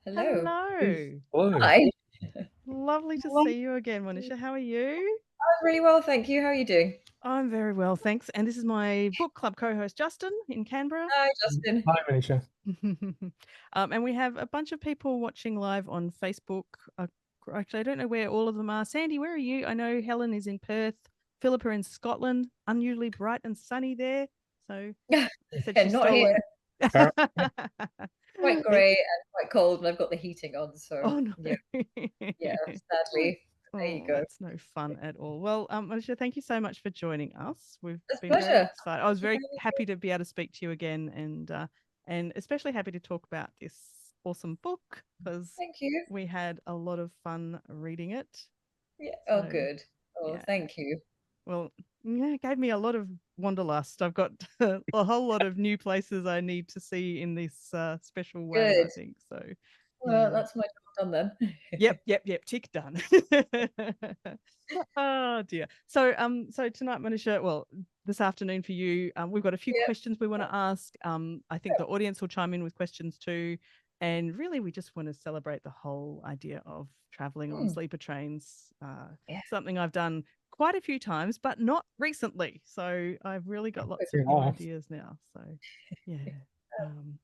Hello. Hello. Hello. Hi. Lovely to Well, see you again, Monisha. How are you? I'm really well, thank you. How are you doing? I'm very well, thanks. And this is my book club co-host, Justin, in Canberra. Hi, Justin. Hi, Monisha. And we have a bunch of people watching live on Facebook. Actually, I don't know where all of them are. Sandy, where are you? I know Helen is in Perth. Philippa in Scotland. Unusually bright and sunny there. So said And she's not here. stolen. Quite grey and quite cold, and I've got the heating on, so Oh no. yeah, sadly. There you Oh, go. that's no fun at all. Well, Monisha, thank you so much for joining us. We've It's a been very pleasure. excited. I was very happy to be able to speak to you again, and especially happy to talk about this awesome book because Thank you. we had a lot of fun reading it. Yeah. Oh, So good. Oh, yeah, thank you. well, yeah, it gave me a lot of wanderlust. I've got a whole lot of new places I need to see in this special way, I Good. think. So Well, yeah. that's my job done then. Yep. Tick done. Oh dear. So tonight, Monisha, well, this afternoon for you, we've got a few Yeah. questions we want to ask. I think the audience will chime in with questions too. And really, we just want to celebrate the whole idea of traveling on Mm, sleeper trains. yeah. Something I've done quite a few times, but not recently. So I've really got lots of new Yeah. ideas now. So yeah. Um,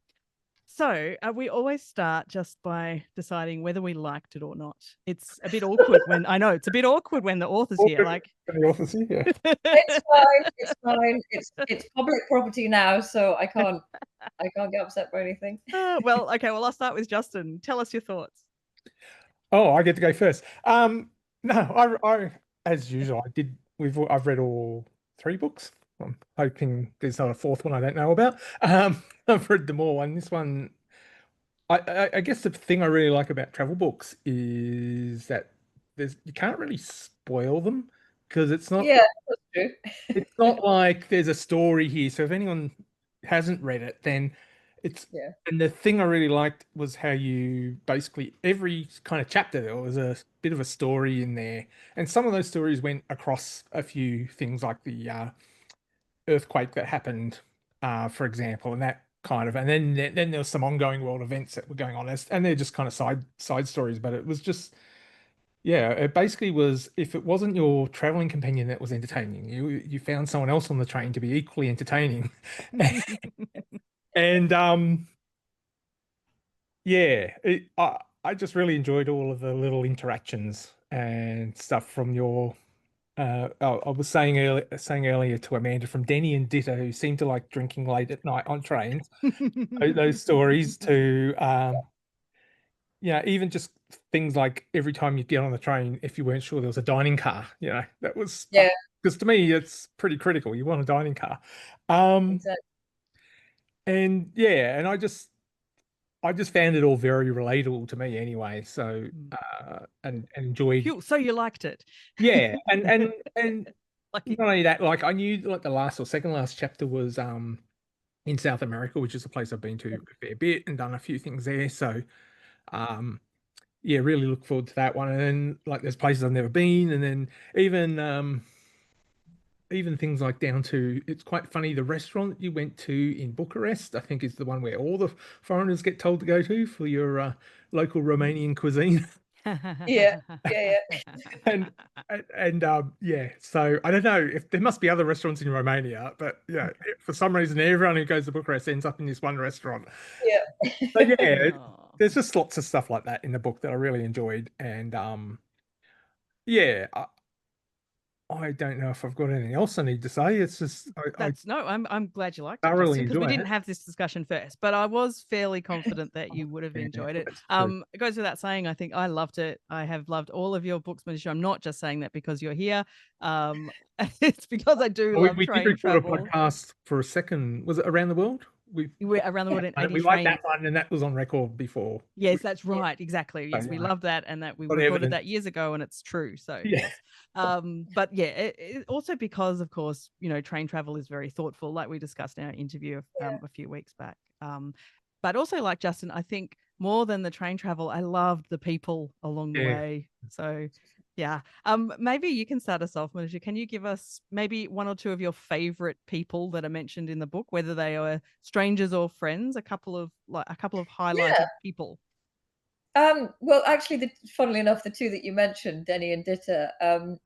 so we always start just by deciding whether we liked it or not. It's a bit awkward when I know it's a bit awkward when the author's here. Awkward Like, in the office here. It's fine. It's fine. It's public property now, so I can't get upset by anything. well, okay. Well, I'll start with Justin. Tell us your thoughts. Oh, I get to go first. No, as usual, I've read all three books. I'm hoping there's not a fourth one I don't know about. I've read them all, and this one, I guess the thing I really like about travel books is that you can't really spoil them because Yeah, that's true. it's not like there's a story here. So if anyone hasn't read it, then it's Yeah. and the thing I really liked was how you basically every kind of chapter there was a bit of a story in there, and some of those stories went across a few things like the earthquake that happened, for example, and that kind of, and then there was some ongoing world events that were going on, and they're just kind of side stories, but it was just yeah, it basically was if it wasn't your traveling companion that was entertaining, you found someone else on the train to be equally entertaining. And yeah, I just really enjoyed all of the little interactions and stuff from your I was saying earlier to Amanda from Denny and Ditta who seem to like drinking late at night on trains. Those stories to yeah, even just things like every time you get on the train, if you weren't sure there was a dining car, that was Yeah, because to me it's pretty critical. You want a dining car. Um, exactly. and yeah, and I just found it all very relatable to me anyway. So and enjoyed Phew, so you liked it. yeah, and Lucky. not only that, like I knew like the last or second last chapter was in South America, which is a place I've been to a fair bit and done a few things there. So um yeah, really look forward to that one. And then like there's places I've never been, and then even even things like down to it's quite funny the restaurant that you went to in Bucharest, I think is the one where all the foreigners get told to go to for your local Romanian cuisine. Yeah, yeah, yeah. and yeah, so I don't know if there must be other restaurants in Romania, but yeah, for some reason everyone who goes to Bucharest ends up in this one restaurant. So Yeah. yeah, Oh. there's just lots of stuff like that in the book that I really enjoyed, and yeah, I don't know if I've got anything else I need to say. It's just I That's no, I'm glad you liked it, thoroughly Justin, because we enjoy didn't it. have this discussion first, but I was fairly confident that you would have Yeah, enjoyed it. that's true. It goes without saying, I think I loved it. I have loved all of your books, Monisha. I'm not just saying that because you're here. Um, it's because I do Oh, we, love we did train record a travel. podcast for a second. Was it around the world? We You were around the world in and 80 we liked trains. that one, and that was on record before. Yes, that's right. Exactly. So, Yes, we love that, and that we got recorded evidence. that years ago, and it's true. So Yeah, yes, but yeah, also because, of course, train travel is very thoughtful, like we discussed in our interview a few weeks back. But also, like Justin, I think more than the train travel, I loved the people along the yeah. way. So yeah, maybe you can start us off, Manisha. Can you give us maybe one or two of your favorite people that are mentioned in the book, whether they are strangers or friends? A couple of Yeah. highlighted people. Well, actually, funnily enough, the two that you mentioned, Denny and Ditta,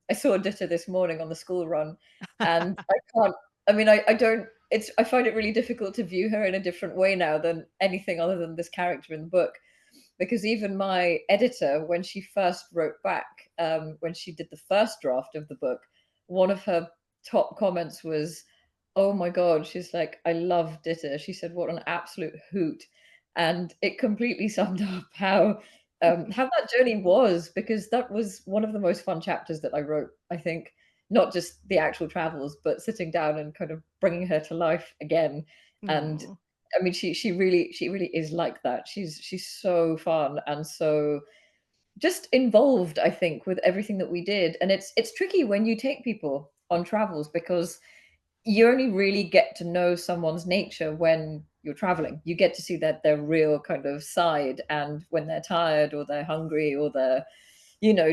I saw Ditta this morning on the school run, and I can't. I mean, I don't. I find it really difficult to view her in a different way now than anything other than this character in the book, because even my editor, when she first wrote back, when she did the first draft of the book, one of her top comments was, "Oh my God," she's like, "I love Ditta." She said, "What an absolute hoot." And it completely summed up how that journey was, because that was one of the most fun chapters that I wrote. I think not just the actual travels, but sitting down and kind of bringing her to life again. And Aw. I mean, she really is like that. She's so fun and so just involved, I think, with everything that we did. And it's tricky when you take people on travels, because you only really get to know someone's nature when you're traveling. You get to see their real kind of side, and when they're tired or they're hungry or they're,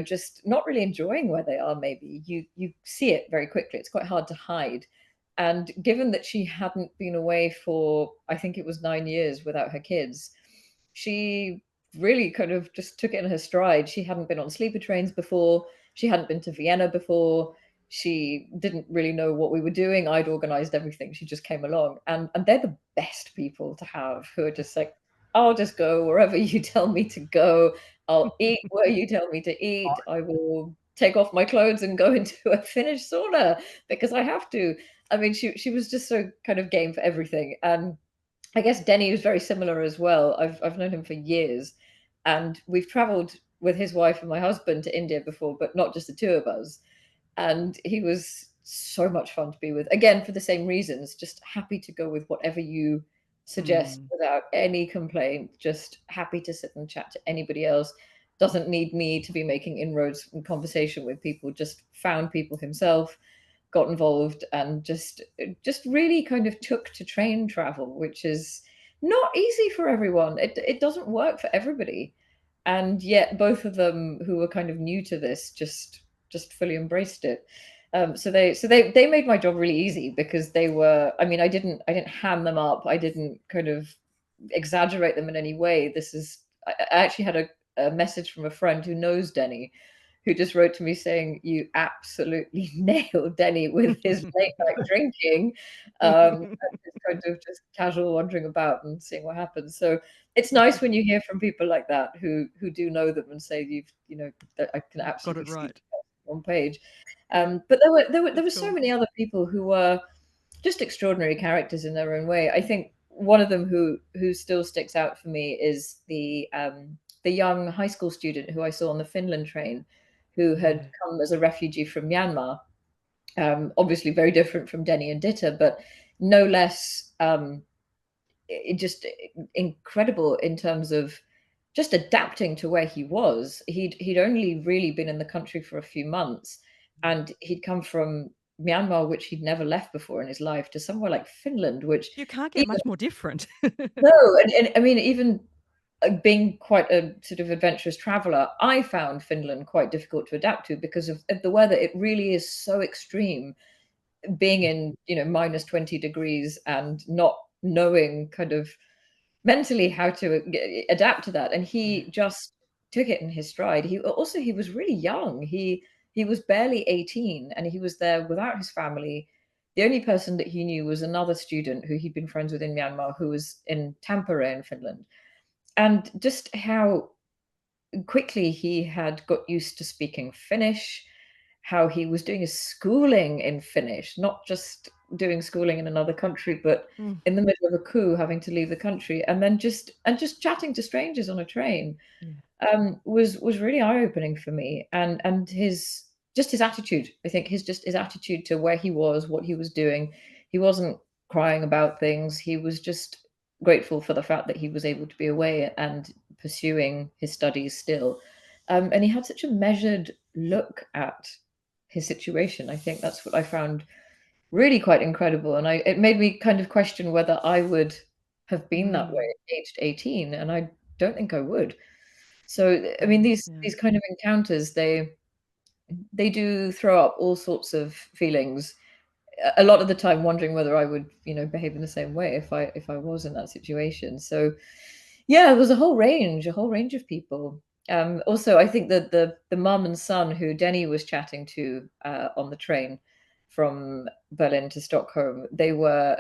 just not really enjoying where they are, maybe you see it very quickly. It's quite hard to hide. And given that she hadn't been away for, I think it was 9 years without her kids, she really kind of just took it in her stride. She hadn't been on sleeper trains before. She hadn't been to Vienna before. She didn't really know what we were doing. I'd organized everything. She just came along. And they're the best people to have, who are just like, I'll just go wherever you tell me to go. I'll eat where you tell me to eat. I will take off my clothes and go into a Finnish sauna because I have to. I mean, she was just so kind of game for everything. And I guess Denny was very similar as well. I've known him for years, and we've traveled with his wife and my husband to India before, but not just the two of us. And he was so much fun to be with. Again, for the same reasons, just happy to go with whatever you suggest without any complaint, just happy to sit and chat to anybody else. Doesn't need me to be making inroads in conversation with people, just found people himself, got involved, and just really kind of took to train travel, which is not easy for everyone. It doesn't work for everybody. And yet both of them, who were kind of new to this, just fully embraced it. So they made my job really easy, because they were, I mean, I didn't ham them up. I didn't kind of exaggerate them in any way. I actually had a message from a friend who knows Denny, who just wrote to me saying, "You absolutely nailed Denny with his late night drinking, and his kind of just casual wandering about and seeing what happens." So it's nice when you hear from people like that, who do know them and say, that I can Got absolutely it see right. on page. But there were That's so cool. many other people who were just extraordinary characters in their own way. I think one of them who still sticks out for me is the young high school student who I saw on the Finland train, who had Yeah. come as a refugee from Myanmar. Obviously very different from Denny and Ditta, but no less just incredible in terms of just adapting to where he was. He'd only really been in the country for a few months, and he'd come from Myanmar, which he'd never left before in his life, to somewhere like Finland, which You can't get even much more different. no, and I mean, even being quite a sort of adventurous traveler, I found Finland quite difficult to adapt to because of the weather. It really is so extreme, being in, minus 20 degrees and not knowing kind of mentally how to adapt to that. And Yeah. he just took it in his stride. He was really young. He was barely 18, and he was there without his family. The only person that he knew was another student who he'd been friends with in Myanmar, who was in Tampere in Finland. And just how quickly he had got used to speaking Finnish, how he was doing his schooling in Finnish, not just doing schooling in another country, but Mm. in the middle of a coup, having to leave the country, and then just chatting to strangers on a train, Yeah. was really eye opening for me. And his attitude, I think his attitude to where he was, what he was doing. He wasn't crying about things. He was just grateful for the fact that he was able to be away and pursuing his studies still. And he had such a measured look at his situation. I think that's what I found really quite incredible. And it made me kind of question whether I would have been that way aged 18, and I don't think I would. So I mean, these Yeah. these kind of encounters, they do throw up all sorts of feelings. A lot of the time, wondering whether I would, behave in the same way if I was in that situation. So Yeah, there was a whole range of people. Also, I think that the mum and son who Denny was chatting to on the train from Berlin to Stockholm, they were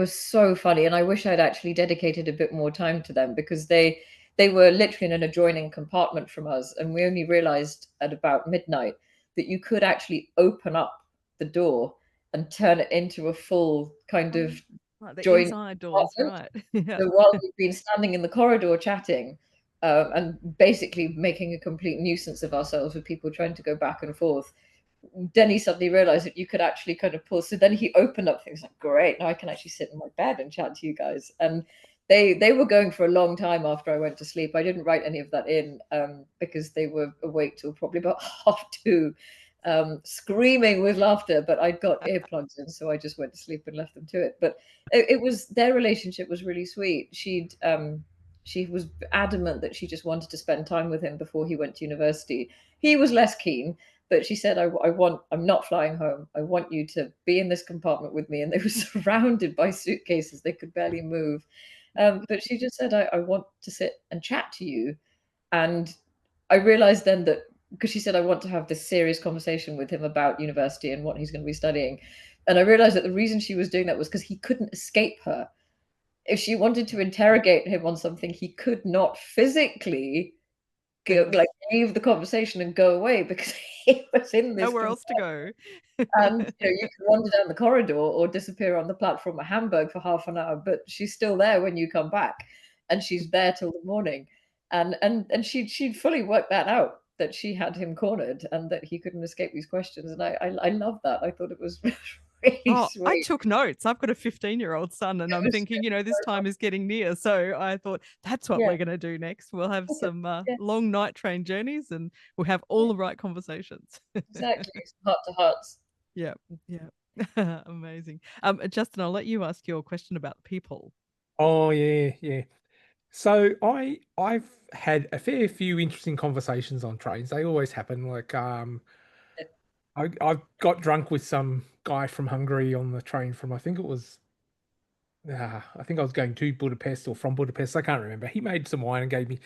so funny, and I wish I'd actually dedicated a bit more time to them because they were literally in an adjoining compartment from us, and we only realized at about midnight that you could actually open up the door and turn it into a full kind of Right, the joint inside doors, compartment. right? Yeah. So while we've been standing in the corridor chatting, and basically making a complete nuisance of ourselves with people trying to go back and forth, Denny suddenly realized that you could actually kind of pause. So then he opened up things like, great, now I can actually sit in my bed and chat to you guys. And they were going for a long time after I went to sleep. I didn't write any of that in because they were awake till probably about 2:30, screaming with laughter. But I'd got earplugs in, so I just went to sleep and left them to it. But it was, their relationship was really sweet. She was adamant that she just wanted to spend time with him before he went to university. He was less keen, but she said, I'm not flying home. I want you to be in this compartment with me. And they were surrounded by suitcases. They could barely move. But she just said, I want to sit and chat to you. And I realized then that, because she said, I want to have this serious conversation with him about university and what he's going to be studying. And I realized that the reason she was doing that was because he couldn't escape her. If she wanted to interrogate him on something, he could not physically like leave the conversation and go away because he was in this Nowhere else to go. and you can wander down the corridor or disappear on the platform at Hamburg for half an hour, but she's still there when you come back, and she's there till the morning. And she'd fully worked that out, that she had him cornered and that he couldn't escape these questions. And I love that. I thought it was really Oh, I sweet. took notes. I've got a 15-year-old son, and It I'm was thinking, this time is getting near. So I thought that's what yeah, we're going to do next. We'll have some yeah, long night train journeys, and we'll have all yeah, the right conversations. exactly. Heart to hearts. Yeah, yeah. Amazing. Justin, I'll let you ask your question about people. Oh yeah, yeah. So I've had a fair few interesting conversations on trains. They always happen. Like I got drunk with some guy from Hungary on the train from, I think it was I think I was going to Budapest or from Budapest. I can't remember. He made some wine and gave me,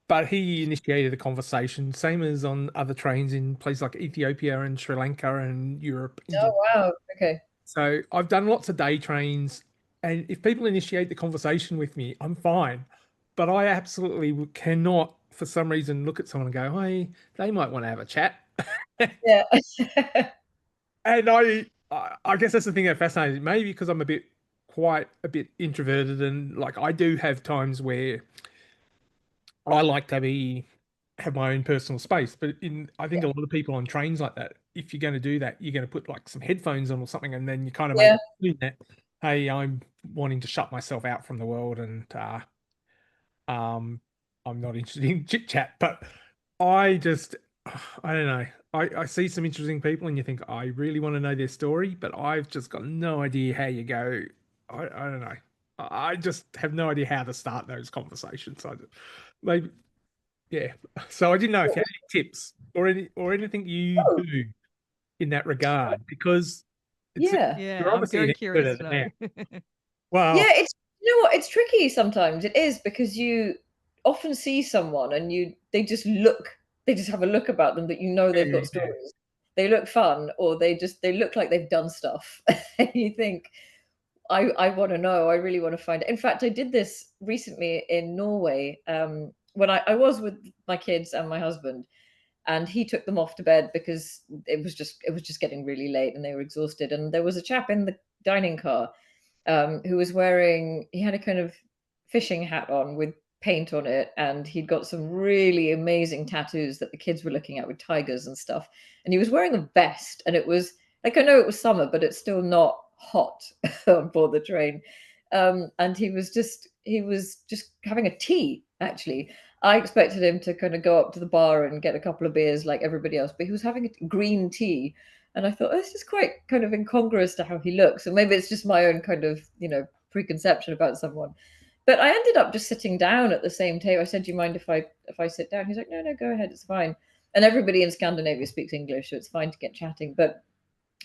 but he initiated the conversation, same as on other trains in places like Ethiopia and Sri Lanka and Europe. Oh wow. Okay. So I've done lots of day trains, and if people initiate the conversation with me, I'm fine. But I absolutely cannot, for some reason, look at someone and go, "Hey, they might want to have a chat." Yeah. And I guess that's the thing that fascinates me. Maybe because I'm quite a bit introverted, and like I do have times where I like to have my own personal space. But I think a lot of people on trains like that, if you're going to do that, you're going to put like some headphones on or something, and then you kind of make Yeah. that, hey, I'm wanting to shut myself out from the world, and um, I'm not interested in chit chat. But I just, I don't know. I see some interesting people, and you think I really want to know their story, but I've just got no idea how you go. I don't know. I just have no idea how to start those conversations. Maybe yeah. So I didn't know if you had any tips or anything you Oh, do in that regard, because yeah. you're Yeah, I'm obviously an very expert curious at to it now. know. Well, Yeah, it's, what, it's tricky sometimes. It is, because you often see someone and they just have a look about them that they've got yeah, stories. They look fun, or they look like they've done stuff. And you think, I want to know, I really want to find it. In fact, I did this recently in Norway, when I was with my kids and my husband, and he took them off to bed because it was just getting really late and they were exhausted. And there was a chap in the dining car who was he had a kind of fishing hat on with paint on it, and he'd got some really amazing tattoos that the kids were looking at with tigers and stuff. And he was wearing a vest, and it was like, I know it was summer, but it's still not hot on board the train. And he was just having a tea, actually. I expected him to kind of go up to the bar and get a couple of beers like everybody else, but he was having a green tea. And I thought, oh, this is quite kind of incongruous to how he looks. And maybe it's just my own kind of, preconception about someone. But I ended up just sitting down at the same table. I said, "Do you mind if I sit down?" He's like, "No, no, go ahead, it's fine." And everybody in Scandinavia speaks English, so it's fine to get chatting. But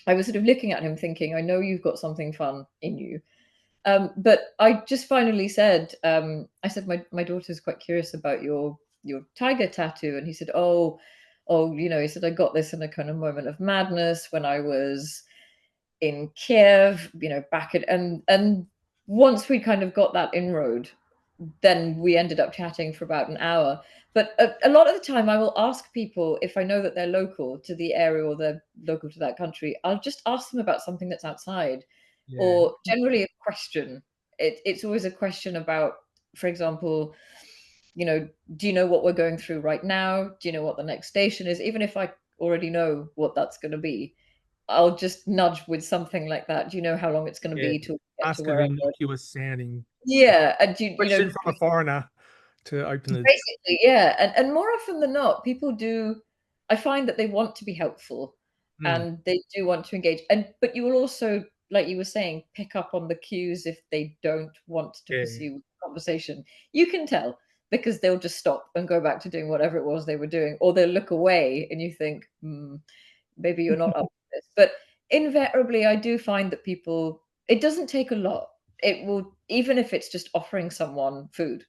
I was sort of looking at him thinking, I know you've got something fun in you. But I just finally said, I said, my daughter's quite curious about your tiger tattoo. And he said, oh, he said, I got this in a kind of moment of madness when I was in Kiev, back at, and once we kind of got that inroad, then we ended up chatting for about an hour. But a lot of the time, I will ask people if I know that they're local to the area or they're local to that country. I'll just ask them about something that's outside, Yeah. or generally a question. It's always a question about, for example, do you know what we're going through right now? Do you know what the next station is? Even if I already know what that's going to be, I'll just nudge with something like that. Do you know how long it's going to Yeah. be to get to Ask an wherever? innocuous sounding Yeah, and question from a foreigner to open the. basically, yeah, and more often than not, people do. I find that they want to be helpful, Mm, and they do want to engage. But you will also, like you were saying, pick up on the cues if they don't want to yeah. pursue the conversation. You can tell because they'll just stop and go back to doing whatever it was they were doing, or they'll look away, and you think, maybe you're not up to this. But invariably, I do find that people. It doesn't take a lot. It will, even if it's just offering someone food.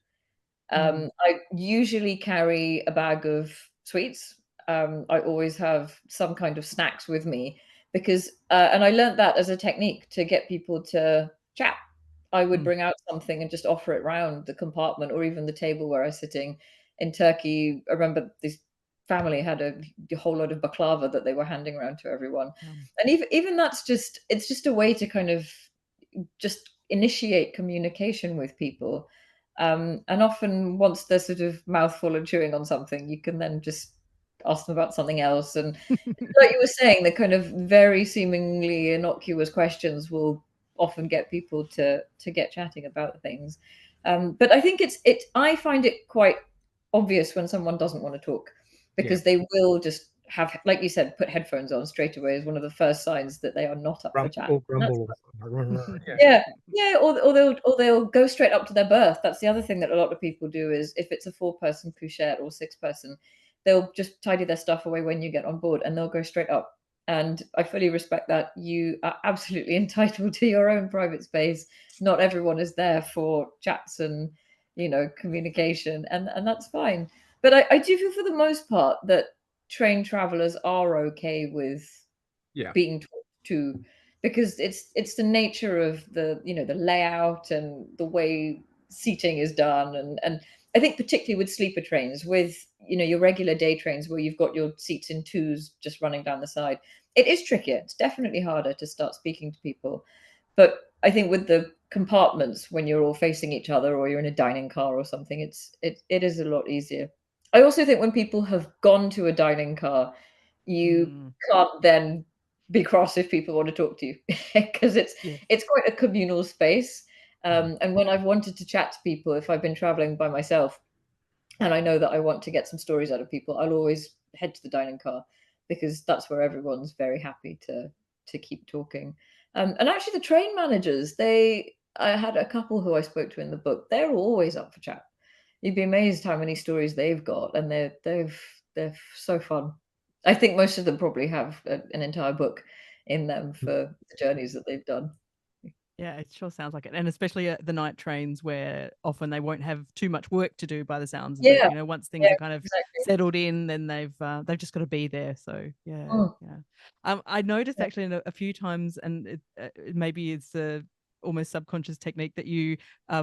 I usually carry a bag of sweets. I always have some kind of snacks with me because, and I learned that as a technique to get people to chat. I would Mm, bring out something and just offer it round the compartment or even the table where I was sitting. In Turkey, I remember this family had a whole lot of baklava that they were handing around to everyone. Um, And even that's just, it's just a way to kind of just initiate communication with people. And often, once they're sort of mouthful of chewing on something, you can then just ask them about something else. And like you were saying, the kind of very seemingly innocuous questions will often get people to get chatting about things. But I think I find it quite obvious when someone doesn't want to talk yeah. because they will just have, like you said, put headphones on straight away is one of the first signs that they are not up for chat. Or And that's grumble or something. Yeah. yeah, yeah, or they'll go straight up to their berth. That's the other thing that a lot of people do is if it's a 4-person couchette or 6-person, they'll just tidy their stuff away when you get on board and they'll go straight up. And I fully respect that. You are absolutely entitled to your own private space. Not everyone is there for chats and communication, and that's fine. But I do feel for the most part that train travelers are okay with Yeah. being talked to because it's the nature of the layout and the way seating is done, and I think particularly with sleeper trains, with your regular day trains where you've got your seats in twos just running down the side, it is trickier. It's definitely harder to start speaking to people. But I think with the compartments, when you're all facing each other or you're in a dining car or something, it is a lot easier. I also think when people have gone to a dining car, you mm, can't then be cross if people want to talk to you because it's yes. it's quite a communal space. Mm. And when I've wanted to chat to people, if I've been traveling by myself and I know that I want to get some stories out of people, I'll always head to the dining car because that's where everyone's very happy to keep talking. And actually, the train managers, I had a couple who I spoke to in the book. They're always up for chat. You'd be amazed how many stories they've got, and they're so fun. I think most of them probably have an entire book in them for the journeys that they've done. Yeah, it sure sounds like it. And especially the night trains where often they won't have too much work to do by the sounds of it. Yeah, Once things yeah, are kind of exactly. settled in, then they've just got to be there. So yeah, Mm, yeah. I noticed yeah. actually a few times, and maybe it's a almost subconscious technique that you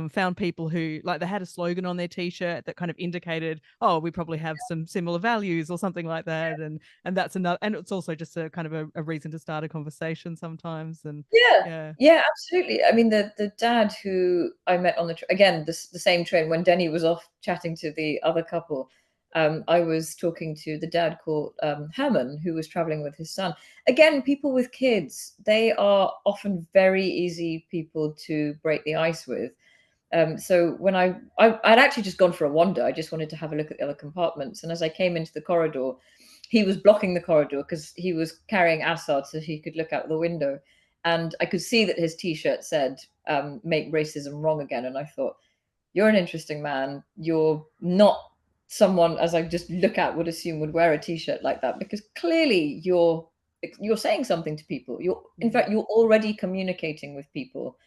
found people who like they had a slogan on their t-shirt that kind of indicated, oh, we probably have some similar values or something like that, and that's another, and it's also just a kind of a reason to start a conversation sometimes, and Yeah, yeah. yeah, absolutely. I mean, the dad who I met on again, the same train when Denny was off chatting to the other couple, I was talking to the dad called Herman, who was traveling with his son. Again, people with kids, they are often very easy people to break the ice with. So when I'd actually just gone for a wander, I just wanted to have a look at the other compartments. And as I came into the corridor, he was blocking the corridor because he was carrying Assad so he could look out the window. And I could see that his T-shirt said "Make racism wrong again." And I thought, you're an interesting man. You're not someone, as I just look at, would assume would wear a T-shirt like that because clearly you're saying something to people. In fact, you're already communicating with people.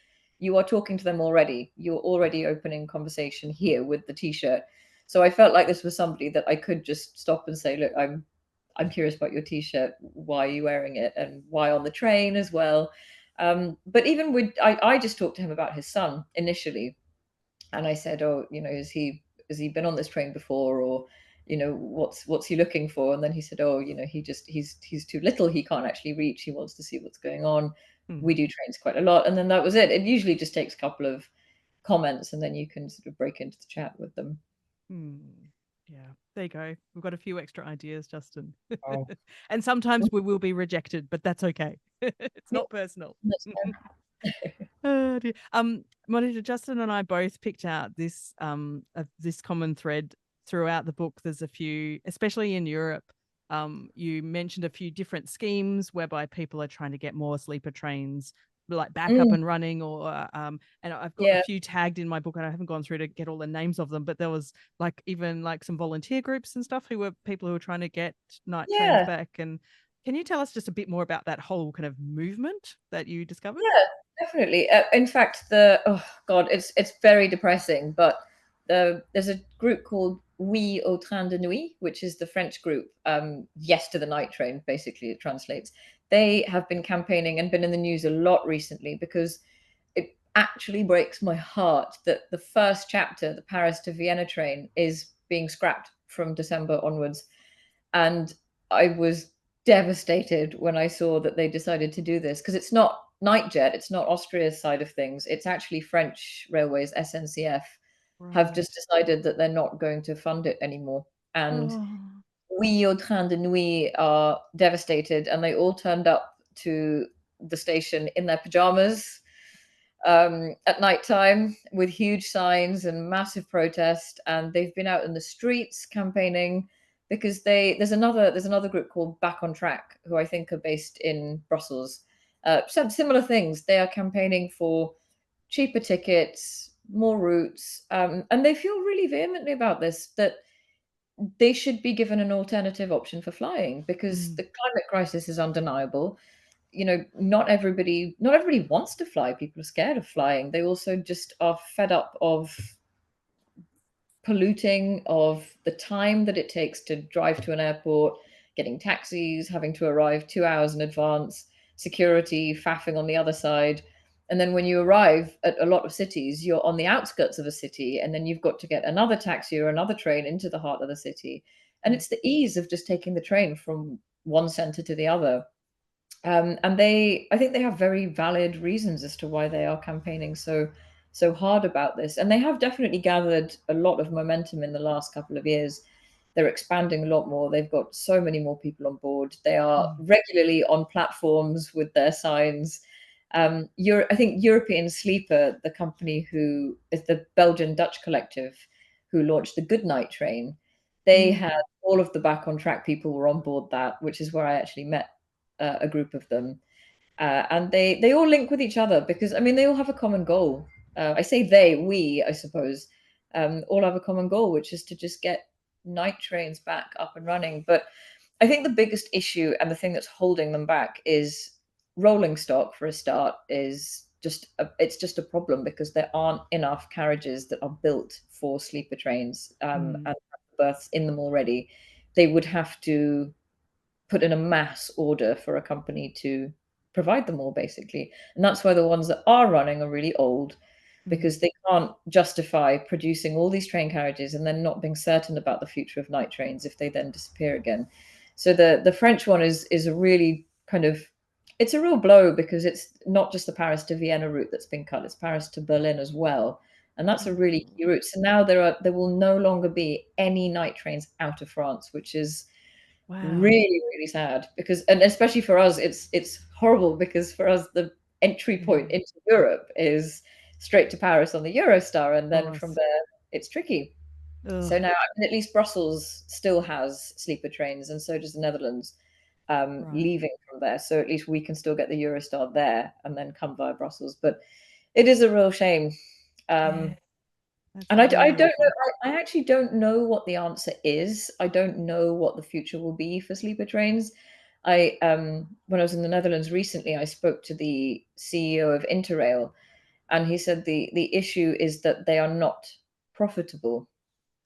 you are talking to them already. You're already opening conversation here with the t-shirt. So I felt like this was somebody that I could just stop and say, look, I'm curious about your t-shirt. Why are you wearing it, and why on the train as well? But even with, I just talked to him about his son initially, and I said, oh, has he been on this train before, or what's he looking for? And then he said, oh, he's too little, he can't actually reach, he wants to see what's going on. We do trains quite a lot. And then that was it. It usually just takes a couple of comments, and then you can sort of break into the chat with them. Yeah, there you go. We've got a few extra ideas, Justin. Oh. And sometimes we will be rejected, but that's okay. It's not personal. Oh, dear. Monisha, Justin and I both picked out this common thread throughout the book. There's a few, especially in Europe. You mentioned a few different schemes whereby people are trying to get more sleeper trains like back up and running, or and I've got a few tagged in my book, and I haven't gone through to get all the names of them, but there was even some volunteer groups and stuff who were people who were trying to get night trains back. And can you tell us just a bit more about that whole kind of movement that you discovered? Yeah, definitely. In fact, oh God, it's very depressing, but there's a group called Oui au Train de Nuit, which is the French group, yes to the night train, basically it translates. They have been campaigning and been in the news a lot recently, because it actually breaks my heart that the first chapter, the Paris to Vienna train, is being scrapped from December onwards. And I was devastated when I saw that they decided to do this, because it's not Nightjet, it's not Austria's side of things, it's actually French Railways, SNCF, have just decided that they're not going to fund it anymore. And we au Train de Nuit are devastated, and they all turned up to the station in their pajamas at night time with huge signs and massive protest. And they've been out in the streets campaigning, because there's another group called Back on Track, who I think are based in Brussels. Some similar things. They are campaigning for cheaper tickets, more routes, and they feel really vehemently about this, that they should be given an alternative option for flying, because the climate crisis is undeniable. Not everybody wants to fly. People are scared of flying. They also just are fed up of polluting, of the time that it takes to drive to an airport, getting taxis, having to arrive 2 hours in advance, security faffing on the other side. And then when you arrive at a lot of cities, you're on the outskirts of a city, and then you've got to get another taxi or another train into the heart of the city. And it's the ease of just taking the train from one center to the other. And I think they have very valid reasons as to why they are campaigning so hard about this. And they have definitely gathered a lot of momentum in the last couple of years. They're expanding a lot more. They've got so many more people on board. They are regularly on platforms with their signs. I think European Sleeper, the company who is the Belgian Dutch collective who launched the Goodnight train, they had all of the Back on Track people were on board that, which is where I actually met a group of them. And they all link with each other, because I mean they all have a common goal. I say we, I suppose, all have a common goal, which is to just get night trains back up and running. But I think the biggest issue, and the thing that's holding them back, is rolling stock. For a start, is it's just a problem, because there aren't enough carriages that are built for sleeper trains, and berths in them already. They would have to put in a mass order for a company to provide them all, basically. And that's why the ones that are running are really old, because they can't justify producing all these train carriages and then not being certain about the future of night trains if they then disappear again. So the French one is a really kind of, it's a real blow, because it's not just the Paris to Vienna route that's been cut, it's Paris to Berlin as well. And that's a really key route. So now there will no longer be any night trains out of France, which is really sad, because, and especially for us, it's horrible, because for us the entry point into Europe is straight to Paris on the Eurostar, and then from there it's tricky. So now, at least Brussels still has sleeper trains, and so does the Netherlands, leaving from there. So at least we can still get the Eurostar there and then come via Brussels. But it is a real shame. And I don't know. I actually don't know what the answer is. I don't know what the future will be for sleeper trains. When I was in the Netherlands recently, I spoke to the CEO of Interrail, and he said the issue is that they are not profitable,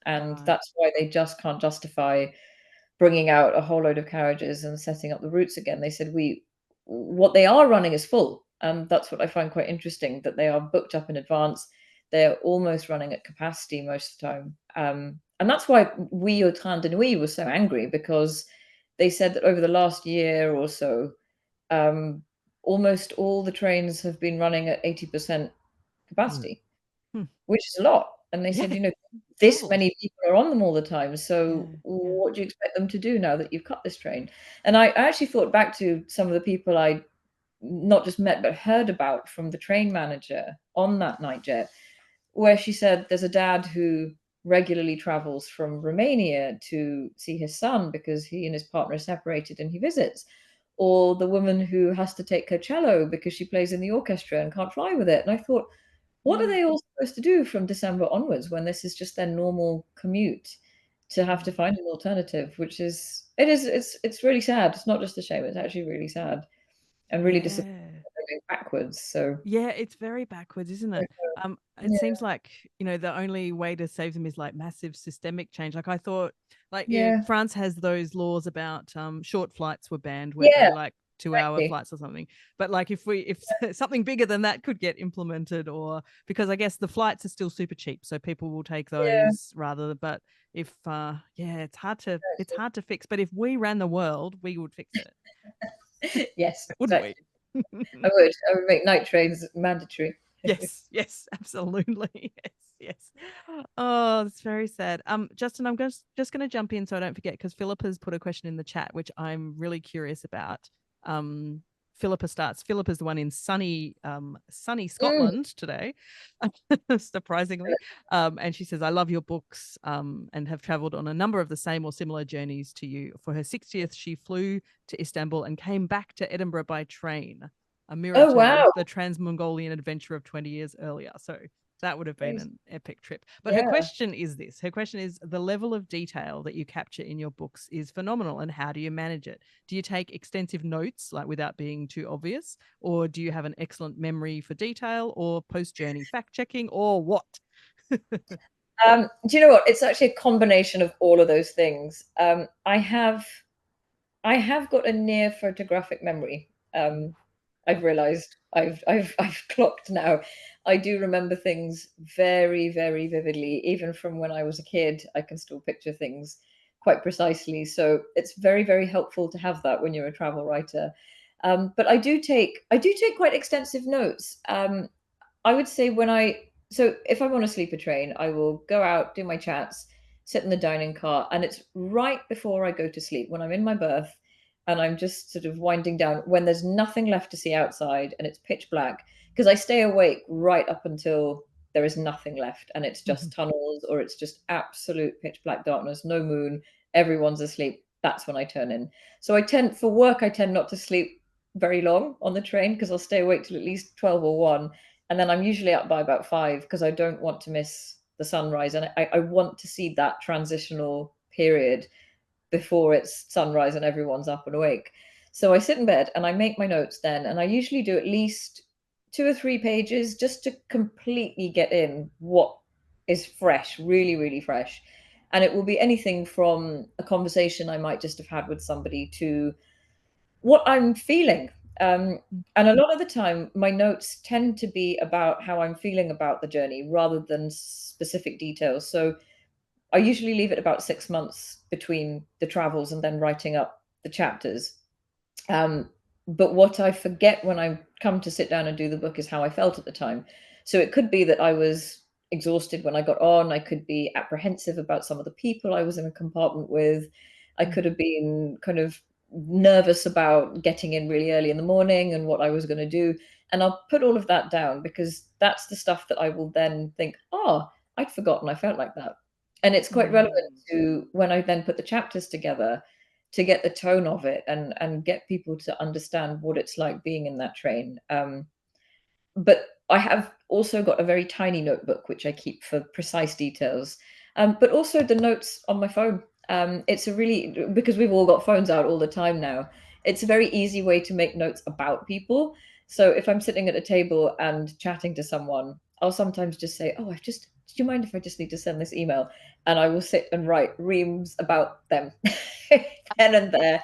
and Right. that's why they just can't justify bringing out a whole load of carriages and setting up the routes again. They said what they are running is full, and that's what I find quite interesting, that they are booked up in advance. They're almost running at capacity most of the time, and that's why we au Train de Nuit was so angry, because they said that over the last year or so, um, almost all the trains have been running at 80% capacity, Hmm. which is a lot. And they said, Yeah, this doubled. many people are on them all the time. So Yeah. what do you expect them to do now that you've cut this train? And I actually thought back to some of the people I not just met but heard about from the train manager on that night jet, where she said there's a dad who regularly travels from Romania to see his son because he and his partner are separated and he visits. Or the woman who has to take her cello because she plays in the orchestra and can't fly with it. And I thought, what are Mm. they all supposed to do from December onwards when this is just their normal commute, to have to find an alternative, which is it's really sad. It's not just a shame, it's actually really sad and really disappointing Yeah. that they're going backwards. So Yeah, it's very backwards, isn't it? It yeah, seems like, the only way to save them is like massive systemic change. Like I thought, like yeah, France has those laws about short flights were banned where they yeah, were like 2 hour exactly. flights or something. But like if something bigger than that could get implemented, or because I guess the flights are still super cheap, so people will take Yeah, those rather. But if yeah, it's hard to fix. But if we ran the world, we would fix it, yes, wouldn't we? exactly. I would make night trains mandatory. Yes, yes, absolutely. Yes, yes. Oh, it's very sad. Justin, I'm just going to jump in so I don't forget, because Philip has put a question in the chat which I'm really curious about. Philippa starts. Philip is the one in sunny Mm. Scotland today, surprisingly. And she says, "I love your books, and have travelled on a number of the same or similar journeys to you. For her 60th, she flew to Istanbul and came back to Edinburgh by train, a mirror Oh to wow. the Trans-Mongolian adventure of 20 years earlier." So that would have been Crazy. an epic trip. But her Yeah. question is this. Her question is, the level of detail that you capture in your books is phenomenal, and how do you manage it? Do you take extensive notes, like without being too obvious? Or do you have an excellent memory for detail, or post-journey fact-checking, or what? Do you know what? It's actually a combination of all of those things. I have got a near photographic memory. I've realized I've clocked now. I do remember things very, very vividly, even from when I was a kid. I can still picture things quite precisely. So it's very, very helpful to have that when you're a travel writer. But I do take quite extensive notes. I would say if I'm on a sleeper train, I will go out, do my chats, sit in the dining car, and it's right before I go to sleep when I'm in my berth and I'm just sort of winding down when there's nothing left to see outside and it's pitch black, because I stay awake right up until there is nothing left and it's just tunnels or it's just absolute pitch black darkness, no moon, everyone's asleep. That's when I turn in. So for work, I tend not to sleep very long on the train because I'll stay awake till at least 12 or 1, and then I'm usually up by about 5 because I don't want to miss the sunrise, and I want to see that transitional period before it's sunrise and everyone's up and awake. So I sit in bed and I make my notes then, and I usually do at least 2 or 3 pages just to completely get in what is fresh, really, really fresh. And it will be anything from a conversation I might just have had with somebody to what I'm feeling. And a lot of the time, my notes tend to be about how I'm feeling about the journey rather than specific details. So I usually leave it about 6 months between the travels and then writing up the chapters. Um, but what I forget when I come to sit down and do the book is how I felt at the time. So it could be that I was exhausted when I got on. I could be apprehensive about some of the people I was in a compartment with. I could have been kind of nervous about getting in really early in the morning and what I was going to do. And I'll put all of that down because that's the stuff that I will then think, oh, I'd forgotten I felt like that. And it's quite relevant to when I then put the chapters together to get the tone of it and get people to understand what it's like being in that train. But I have also got a very tiny notebook which I keep for precise details, but also the notes on my phone. It's a really, because we've all got phones out all the time now. It's a very easy way to make notes about people. So if I'm sitting at a table and chatting to someone, I'll sometimes just say, "Oh, do you mind if I just need to send this email?" And I will sit and write reams about them then and there,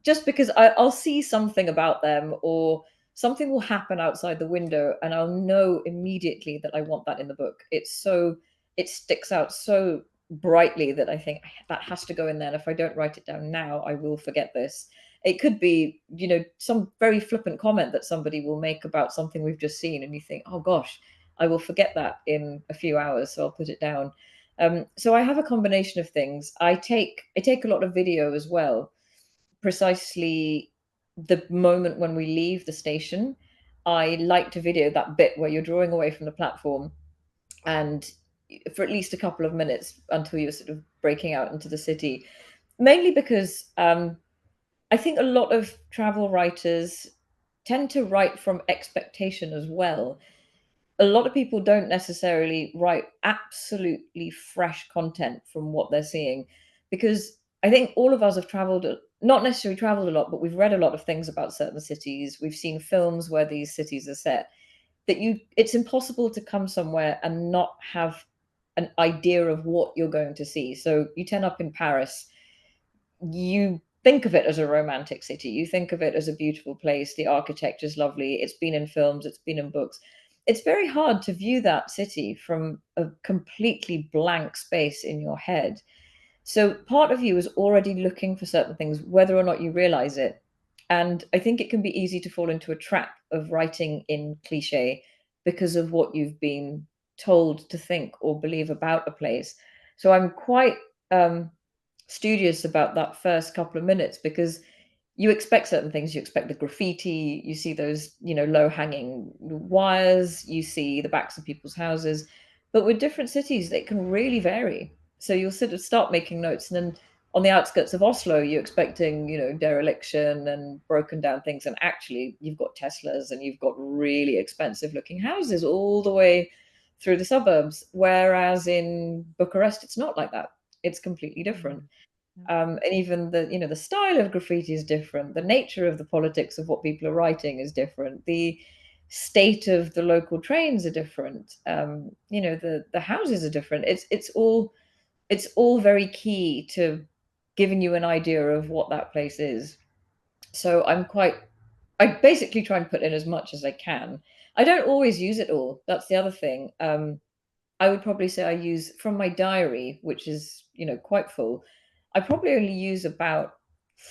just because I'll see something about them, or something will happen outside the window, and I'll know immediately that I want that in the book. It sticks out so brightly that I think that has to go in there. And if I don't write it down now, I will forget this. It could be, some very flippant comment that somebody will make about something we've just seen, and you think, oh gosh, I will forget that in a few hours, so I'll put it down. So I have a combination of things. I take a lot of video as well, precisely the moment when we leave the station. I like to video that bit where you're drawing away from the platform, and for at least a couple of minutes until you're sort of breaking out into the city. Mainly because I think a lot of travel writers tend to write from expectation as well. A lot of people don't necessarily write absolutely fresh content from what they're seeing, because I think all of us have traveled, not necessarily traveled a lot, but we've read a lot of things about certain cities. We've seen films where these cities are set, that it's impossible to come somewhere and not have an idea of what you're going to see. So you turn up in Paris, you think of it as a romantic city. You think of it as a beautiful place. The architecture is lovely. It's been in films, it's been in books. It's very hard to view that city from a completely blank space in your head. So part of you is already looking for certain things, whether or not you realize it. And I think it can be easy to fall into a trap of writing in cliche because of what you've been told to think or believe about a place. So I'm quite studious about that first couple of minutes, because you expect certain things. You expect the graffiti, you see those, low hanging wires, you see the backs of people's houses. But with different cities, they can really vary. So you'll sort of start making notes, and then on the outskirts of Oslo, you're expecting, dereliction and broken down things. And actually, you've got Teslas and you've got really expensive looking houses all the way through the suburbs. Whereas in Bucharest, it's not like that. It's completely different. And even the style of graffiti is different. The nature of the politics of what people are writing is different. The state of the local trains are different. The houses are different. It's all very key to giving you an idea of what that place is. So I basically try and put in as much as I can. I don't always use it all. That's the other thing. I would probably say I use from my diary, which is, quite full. I probably only use about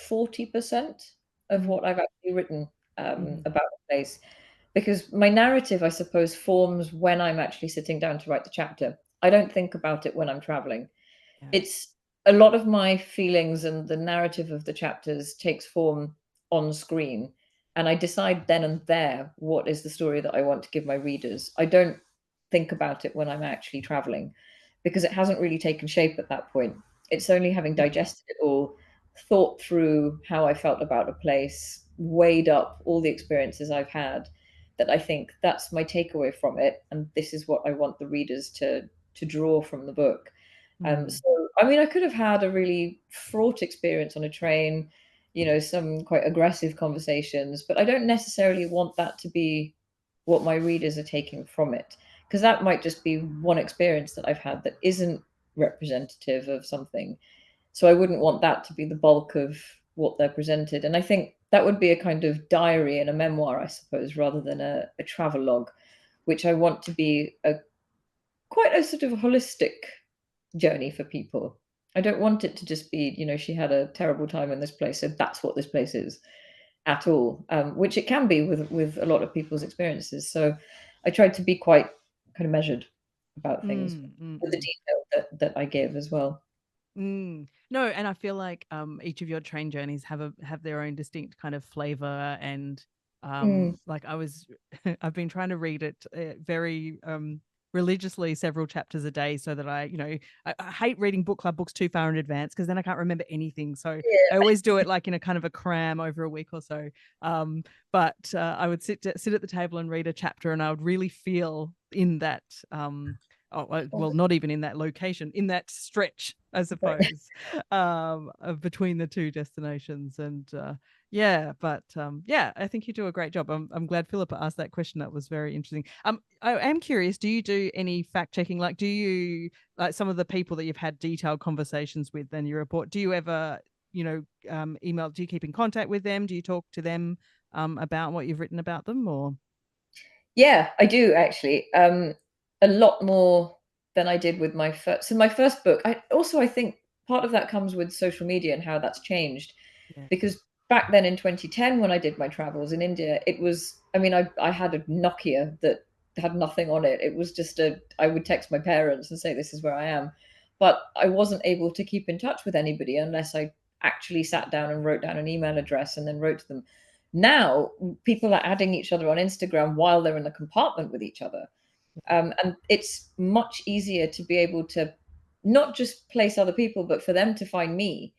40% of what I've actually written about the place, because my narrative, I suppose, forms when I'm actually sitting down to write the chapter. I don't think about it when I'm traveling. Yeah. It's a lot of my feelings, and the narrative of the chapters takes form on screen, and I decide then and there what is the story that I want to give my readers. I don't think about it when I'm actually traveling, because it hasn't really taken shape at that point. It's only having digested it all, thought through how I felt about a place, weighed up all the experiences I've had, that I think that's my takeaway from it, and this is what I want the readers to draw from the book. So, I mean, I could have had a really fraught experience on a train, some quite aggressive conversations, but I don't necessarily want that to be what my readers are taking from it, because that might just be one experience that I've had that isn't representative of something. So I wouldn't want that to be the bulk of what they're presented. And I think that would be a kind of diary and a memoir, I suppose, rather than a travel log, which I want to be quite a sort of holistic journey for people. I don't want it to just be, she had a terrible time in this place, so that's what this place is at all, which it can be with a lot of people's experiences. So I tried to be quite kind of measured about things with the detail that I give as well. No, and I feel like each of your train journeys have their own distinct kind of flavor, and Mm. like I've been trying to read it very religiously, several chapters a day, so that I hate reading book club books too far in advance, because then I can't remember anything. So I Yeah. always do it like in a kind of a cram over a week or so. But I would sit at the table and read a chapter, and I would really feel in that well, not even in that location, in that stretch, I Right. suppose, between the two destinations. And Yeah, but yeah, I think you do a great job. I'm glad Philippa asked that question. That was very interesting. I am curious, do you do any fact checking? Like, do you, like, some of the people that you've had detailed conversations with and you report, do you ever, email, do you keep in contact with them? Do you talk to them about what you've written about them, or? Yeah, I do actually. A lot more than I did with my first. So my first book. I think part of that comes with social media and how that's changed, Yeah. because back then in 2010 when I did my travels in India, it was. I mean, I had a Nokia that had nothing on it. It was just a. I would text my parents and say this is where I am, but I wasn't able to keep in touch with anybody unless I actually sat down and wrote down an email address and then wrote to them. Now people are adding each other on Instagram while they're in the compartment with each other. And it's much easier to be able to not just place other people, but for them to find me.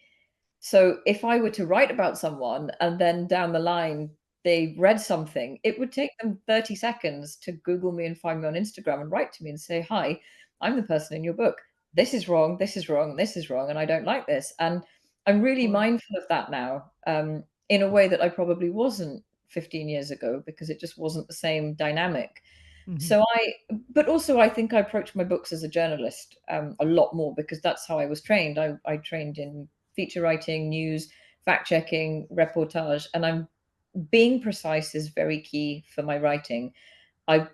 So if I were to write about someone and then down the line they read something, it would take them 30 seconds to Google me and find me on Instagram and write to me and say, "Hi, I'm the person in your book. This is wrong, this is wrong, this is wrong, and I don't like this." And I'm really Boy. mindful of that now, in a way that I probably wasn't 15 years ago, because it just wasn't the same dynamic. Mhm. So but also I think I approach my books as a journalist, a lot more, because that's how I was trained. I trained in feature writing, news, fact checking, reportage, and being precise is very key for my writing. I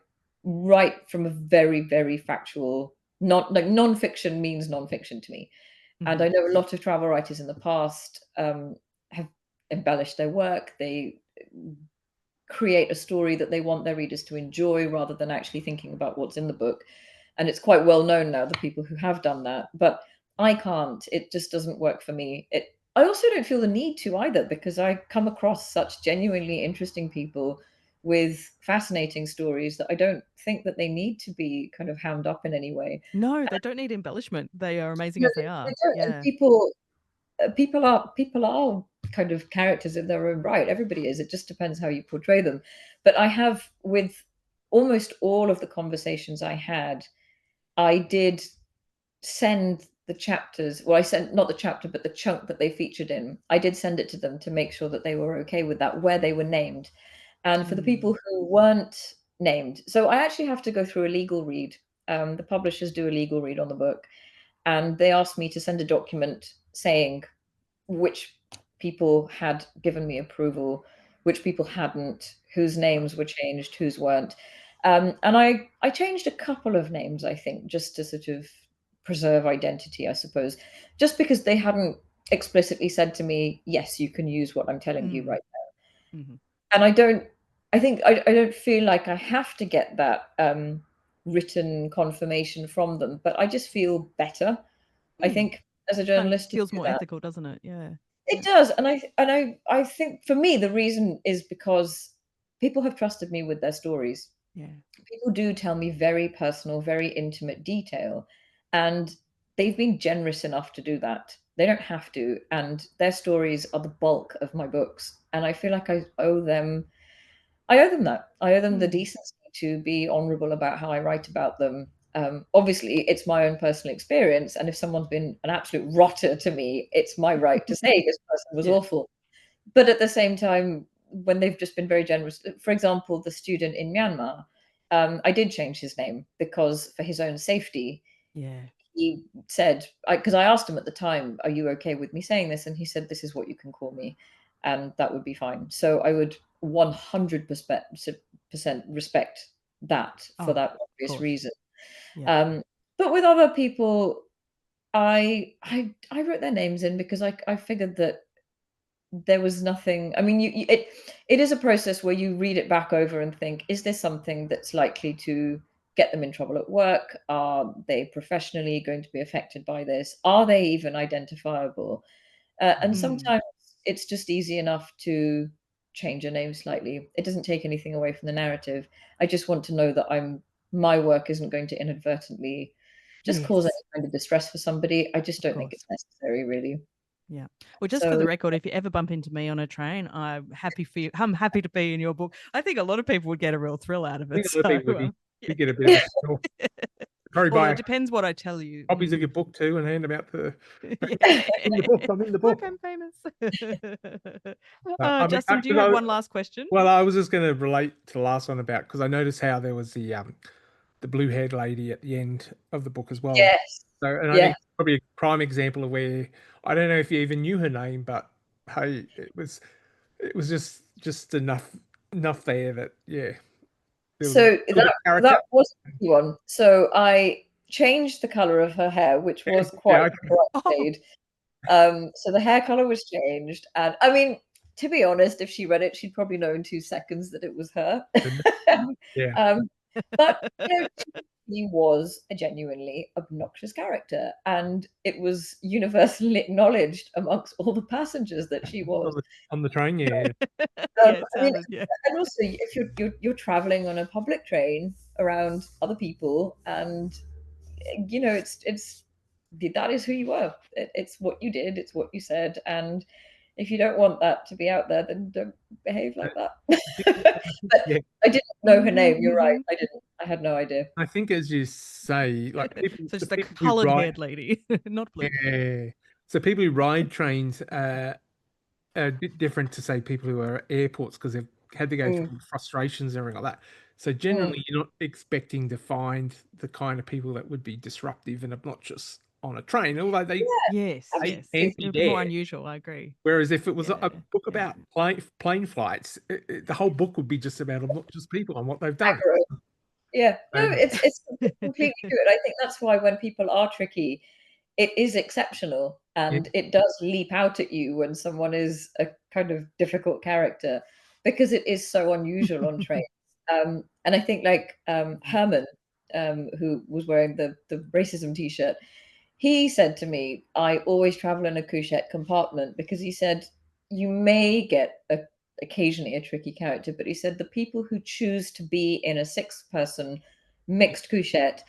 write from a very, very factual, not like non-fiction means non-fiction to me. And Mhm. I know a lot of travel writers in the past have embellished their work. They create a story that they want their readers to enjoy rather than actually thinking about what's in the book. And it's quite well known now, the people who have done that. But I can't. It just doesn't work for me. I also don't feel the need to either, because I come across such genuinely interesting people with fascinating stories that I don't think that they need to be kind of hammed up in any way. No, they don't need embellishment. They are amazing No, as they they are. don't. And Yeah. people are kind of characters in their own right. Everybody is. It just depends how you portray them. But I have, with almost all of the conversations I had, I did send the chapters. Well, I sent not the chapter, but the chunk that they featured in. I did send it to them to make sure that they were okay with that, where they were named. And for the Mm. people who weren't named, so I actually have to go through a legal read. The publishers do a legal read on the book, and they asked me to send a document saying which people had given me approval, which people hadn't, whose Right. names were changed, whose weren't. And I changed a couple of names, I think, just to sort of preserve identity, I suppose, just because they hadn't explicitly said to me, yes, you can use what I'm telling you Mm. right Mhm. now. And I don't feel like I have to get that written confirmation from them, but I just feel better. I Mm. think as a Kind of journalist to feels do more that. ethical, doesn't it? Yeah. It Yeah. does, and I think for me the reason is because people have trusted me with their stories. Yeah. People do tell me very personal, very intimate detail, and they've been generous enough to do that. They don't have to, and their stories are the bulk of my books, and I feel like I owe them that. I owe them the Mm. decency to be honorable about how I write about them. Obviously, it's my own personal experience, and if someone's been an absolute rotter to me, it's my right to say this person was Yeah. awful. But at the same time, when they've just been very generous, for example, the student in Myanmar, I did change his name because for his own safety, Yeah. he said, because I asked him at the time, "Are you okay with me saying this?" And he said, "This is what you can call me," and that would be fine. So I would 100% respect that Oh, for of that obvious course. reason. Yeah. Um, but with other people, I wrote their names in because I figured that there was nothing. I mean, it is a process where you read it back over and think, is this something that's likely to get them in trouble at work? Are they professionally going to be affected by this? Are they even identifiable? And Mm. sometimes it's just easy enough to change a name slightly. It doesn't take anything away from the narrative. I just want to know that my work isn't going to inadvertently just cause any Yes, kind of distress for somebody. I just of don't think course. it's necessary, really. Yeah. Well, just for So the record, if you ever bump into me on a train, I'm happy for you. I'm happy to be in your book. I think a lot of people would get a real thrill out of I it. think a lot of So, people would yeah. get a bit of a thrill. Probably Although buy it depends what I tell you. copies of your book too and hand them out to Yeah. in the book. I'm in the Look, book. I'm famous. I mean, Justin, do you 'cause have one last question? Well, I was just going to relate to the last one about because I noticed how there was the blue-haired lady at the end of the book as well. Yes. So, and I Yeah. think it's probably a prime example of where I don't know if you even knew her name, but hey, it was just enough there that yeah, there was a So little bit of character. that was a tricky one. So I changed the color of her hair, which was quite Yeah, a okay. bright Oh, shade. So the hair color was changed, and I mean, to be honest, if she read it, she'd probably know in 2 seconds that it was her. Yeah. um, but you know, he was a genuinely obnoxious character, and it was universally acknowledged amongst all the passengers that she was. On the train, yeah. yeah, it I mean, sounded, yeah. and also if you're traveling on a public train around other people, and you know, it's that is who you were. It's what you did. It's what you said, and if you don't want that to be out there, then don't behave like that. But Yeah. I didn't know her name. You're right. Mhm. I didn't. I had no idea. I think as you say, like So just the a people who coloured ride, haired lady, not blue. yeah. So people who ride trains are a bit different to say people who are at airports because they've had to go Mm, through frustrations and everything like that. So mm. generally, you're not expecting to find the kind of people that would be disruptive and obnoxious on a train, although Yes, they yes. can Absolutely. It be would be more there. unusual, I agree. Whereas if it was Yeah, a book yeah. about plane flights, the whole book would be just about obnoxious people and what they've done. Accurate. Yeah. No, Um, it's completely true. And I think that's why when people are tricky, it is exceptional yeah, and it does leap out at you when someone is a kind of difficult character because it is so unusual on trains. And I think like Herman, who was wearing the racism t-shirt, he said to me, I always travel in a couchette compartment because he said you may get occasionally a tricky character, but he said the people who choose to be in a six-person mixed couchette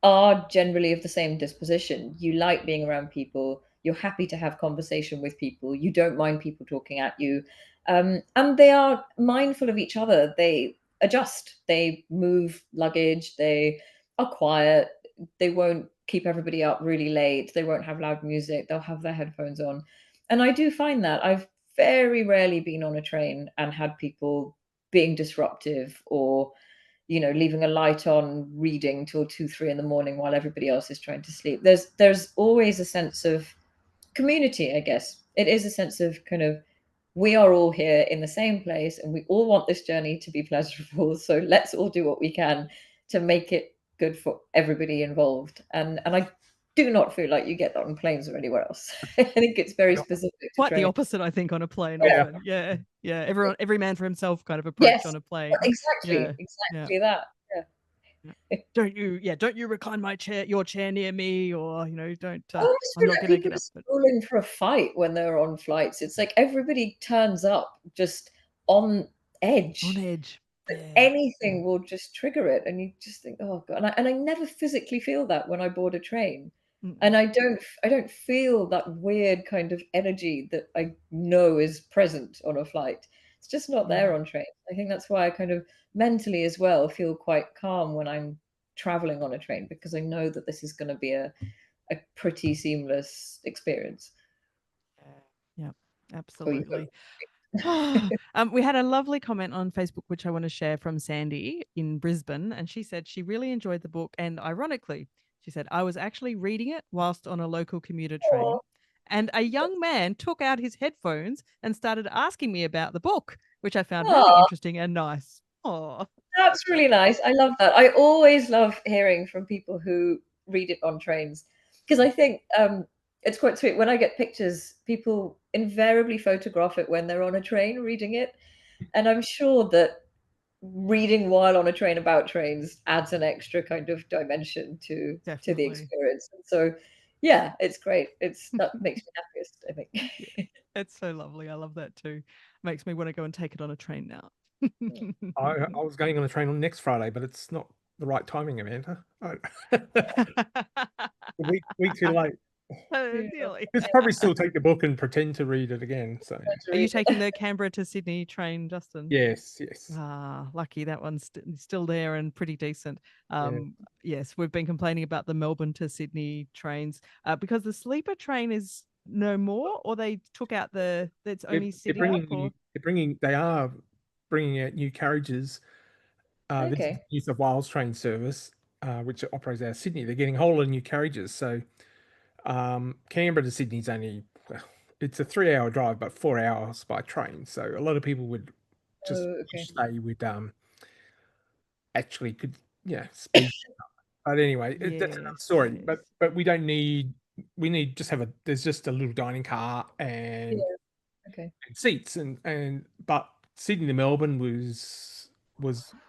are generally of the same disposition. You like being around people. You're happy to have conversation with people. You don't mind people talking at you. And they are mindful of each other. They adjust. They move luggage. They are quiet. They won't keep everybody up really late. They won't have loud music. They'll have their headphones on. And I do find that I've very rarely been on a train and had people being disruptive or leaving a light on, reading till 2, 3 in the morning while everybody else is trying to sleep. There's always a sense of community, I guess. It is a sense of kind of we are all here in the same place and we all want this journey to be pleasurable. So let's all do what we can to make it good for everybody involved. And I do not feel like you get that on planes or anywhere else. I think it's very specific to Quite the trains. opposite, I think, on a plane Yeah. often. Yeah, yeah. Every man for himself kind of approach Yes. on a plane. Exactly. Yeah, yeah. Exactly that. Yeah. Don't you recline your chair near me, or don't. I always I'm feel not like gonna people get are up. But schooling for a fight when they're on flights. It's like everybody turns up just on on edge. edge. Yeah. Anything will just trigger it, and you just think, "Oh God!" And I never physically feel that when I board a train, Mm-mm. and I don't feel that weird kind of energy that I know is present on a flight. It's just not there on trains. I think that's why I kind of mentally as well feel quite calm when I'm traveling on a train because I know that this is going to be a pretty seamless experience Yeah, for you. absolutely. We had a lovely comment on Facebook, which I want to share from Sandy in Brisbane. And she said she really enjoyed the book. And ironically, she said, I was actually reading it whilst on a local commuter train. Oh, And a young man took out his headphones and started asking me about the book, which I found really oh, interesting and nice. Oh, that's really nice. I love that. I always love hearing from people who read it on trains because I think it's quite sweet. When I get pictures, people invariably photograph it when they're on a train reading it. And I'm sure that reading while on a train about trains adds an extra kind of dimension to the definitely. experience. So yeah, it's great. That makes me happiest, I Yeah, think. it's so lovely. I love that too. Makes me want to go and take it on a train now. I was going on the train on next Friday, but it's not the right timing, Amanda. A week too late. Nearly. It's probably still take the book and pretend to read it again. So Are you taking the Canberra to Sydney train, Justin? yes. Ah, lucky that one's still there and pretty decent. Yeah. Yes, we've been complaining about the Melbourne to Sydney trains because the sleeper train is no more, or they took out that's only sitting up, or They are bringing out new carriages. This is Okay. New South Wales train service, which operates out of Sydney. They're getting a whole lot of new carriages. So Canberra to Sydney's only, well, it's a 3 hour drive, but 4 hours by train. So a lot of people would just Oh, okay. wish they would actually could, speed. But anyway, that's another yes, story. yes. But we don't need. We need just have a. There's just a little dining car Yeah. and Okay. seats but Sydney to Melbourne was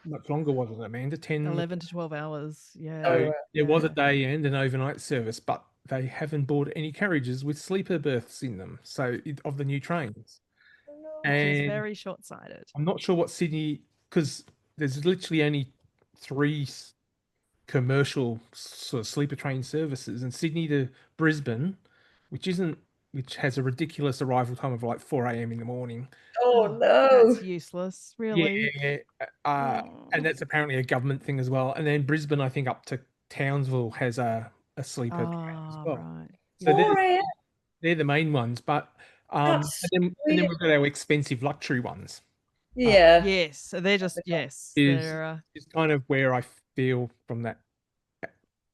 much longer, wasn't it, Amanda? 10. 11 to 12 hours. Yeah. Oh, So wow. there was a Yeah. day and an overnight service, but they haven't bought any carriages with sleeper berths in them. So of the new trains, Which is and very short-sighted. I'm not sure what Sydney, because there's literally only three commercial sort of sleeper train services, and Sydney to Brisbane, which isn't which has a ridiculous arrival time of like 4 a.m. in the morning. Oh That's no. useless, Yeah, really. and Oh. that's apparently a government thing as well. And then Brisbane, I think, up to Townsville has a sleeper train as Ah, well. right. So Yeah. 4 a.m. they're the main ones, but That's and then really we've got our expensive luxury ones. yeah. Yes. So they're just yes. Is They're is kind of where I feel from that,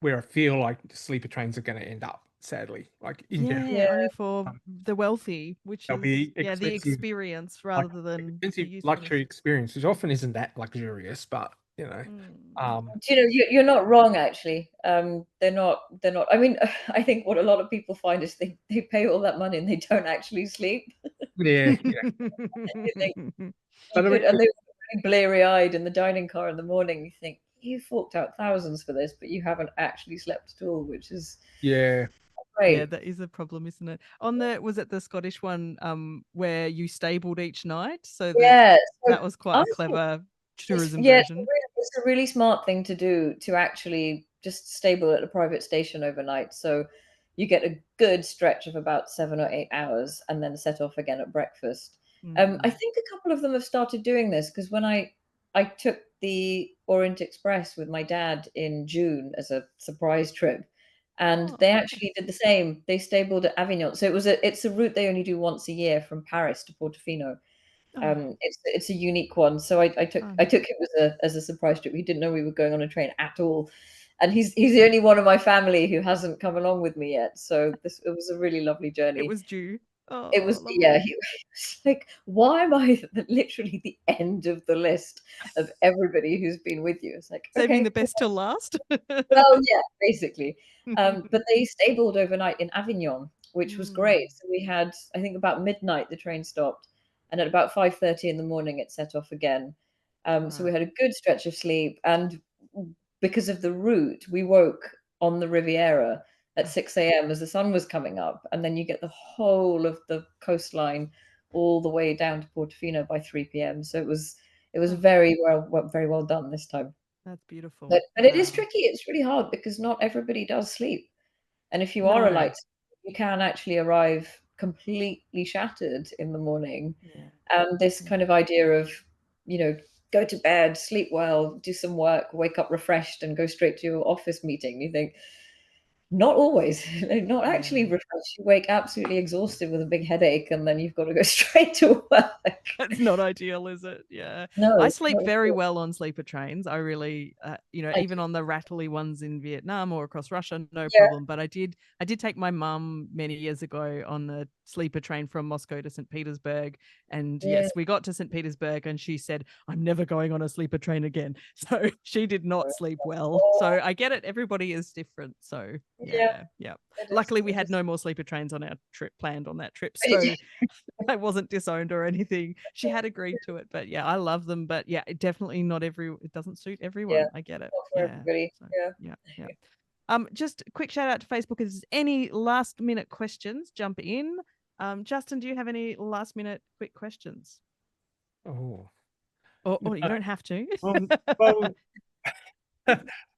where I feel like sleeper trains are going to end up. Sadly, like in general, yeah, Yeah. only for um, the wealthy, which they'll is be yeah, the expensive, experience like rather than the expensive usefulness. luxury experience, which often isn't that luxurious, but Mm. um, Do you know, you're not wrong actually. They're not. I mean, I think what a lot of people find is they pay all that money and they don't actually sleep. yeah, You think you but I could, mean, and they're really bleary-eyed in the dining car in the morning. You think you forked out thousands for this, but you haven't actually slept at all, which is yeah. Yeah, great. that is a problem, isn't it? On the was it the Scottish one where you stabled each night? So Yeah. So that was quite I a think clever it's tourism yeah, version. it's a really smart thing to do to actually just stable at a private station overnight. So you get a good stretch of about 7 or 8 hours and then set off again at breakfast. I Mm. think a couple of them have started doing this because when I took the Orient Express with my dad in June as a surprise trip, and Oh, they actually nice. did the same. They stabled at Avignon, so it's a route they only do once a year from Paris to Portofino. Oh, It's a unique one. So I took I fun. took him as a surprise trip. He didn't know we were going on a train at all, and he's the only one of my family who hasn't come along with me yet. So this it was a really lovely It journey. was due. It Oh, was yeah. lovely. He was like, why am I literally the end of the list of everybody who's been with you? It's like Saving the okay, best till last. well, yeah, basically. But they stabled overnight in Avignon, which was Mm, great. So we had, I think, about midnight the train stopped, and at about 5:30 in the morning it set off again. So we right. had a good stretch of sleep, and because of the route, we woke on the Riviera at Oh, 6 a.m. as the sun was coming up, and then you get the whole of the coastline all the way down to Portofino by 3 p.m. So it was oh, very well done this time. that's beautiful. But it is Wow. tricky, it's really hard because not everybody does sleep, and if you are a No. light sleeper, you can actually arrive completely shattered in the morning, Yeah. and this Yeah. kind of idea of, you know, go to bed, sleep well, do some work, wake up refreshed, and go straight to your office meeting, you think, not always, not actually Yeah. refreshed. You wake absolutely exhausted with a big headache, and then you've got to go straight to work. That's not ideal, is it? Yeah. I No, sleep not at very all. well on sleeper trains. I really, I even on the rattly ones in Vietnam or across Russia, no Yeah, problem. But I did take my mum many years ago on a sleeper train from Moscow to St. Petersburg. And yeah. yes, we got to St. Petersburg and she said, I'm never going on a sleeper train again. So she did not sleep well. Oh, So I get it. Everybody is different. So yeah, yeah, yeah. it is, Luckily, we it had is. no more sleeper trains on our trip planned on that trip. So I wasn't disowned or anything. She had agreed to it, but yeah, I love them. But yeah, it doesn't suit Yeah, everyone. I get it. not for Yeah. everybody. So Yeah. yeah, yeah. Just a quick shout out to Facebook. If there's any last minute questions, jump in. Justin, do you have any last minute quick questions? Oh, Or no. you don't have to. Um, well,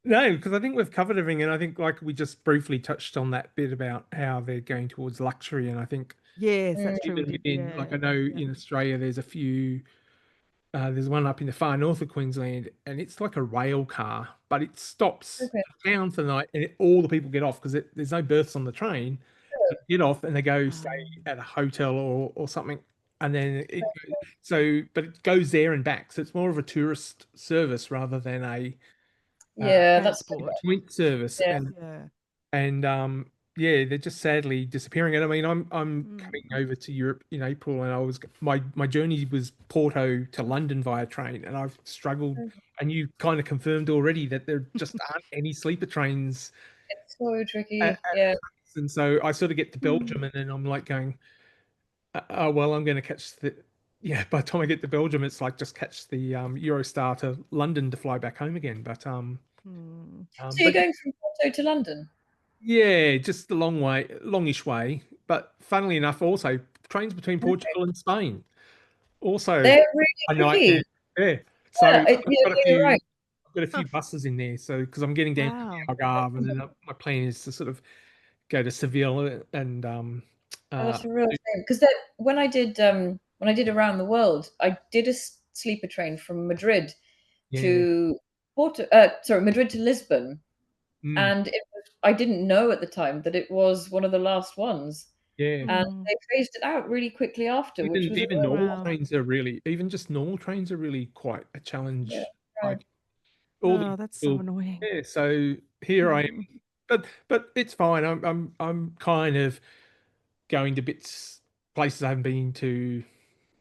No, because I think we've covered everything, and I think like we just briefly touched on that bit about how they're going towards luxury, and I think Yes, that's Mm, true. We even did. within, like I Yeah. know Yeah. in Australia, there's a few. There's one up in the far north of Queensland, and it's like a rail car, but it stops okay. a town for the night, and all the people get off because there's no berths on the train. They get off and they go stay at a hotel or something, and then but it goes there and back, so it's more of a tourist service rather than uh, Yeah, that's Transport. joint service, yeah. and yeah, they're just sadly disappearing. And I mean, I'm Mm. coming over to Europe in April, and my journey was Porto to London via train, and I've struggled. And you kind of confirmed already that there just aren't any sleeper trains, It's so tricky. Yeah. and so I sort of get to Mm. Belgium, and then I'm like going, oh well, I'm going to catch the. Yeah, by the time I get to Belgium, it's like just catch the Eurostar to London to fly back home again. Mm. So you're But going from Porto to London? yeah, just a long way, longish way. But funnily enough, also trains between Okay. Portugal and Spain, also They're really a nightmare. tricky. Yeah. So Yeah, got a yeah, you're few, right. I've got a Huh. few buses in there. So because I'm getting down to Wow. the Algarve, and then my plan is to sort of go to Seville and Oh, uh that's a real shame because that when I did around the world, I did a sleeper train from Madrid yeah, to Madrid to Lisbon, mm, and I didn't know at the time that it was one of the last ones, yeah. and Mm. they phased it out really quickly after, which was a Even real normal Wow. trains are really, even just normal trains are really quite a yeah, challenge. right. Like all the Oh, that's so people, annoying. yeah. So here I am, Mm. but it's fine. I'm kind of going to places I haven't been to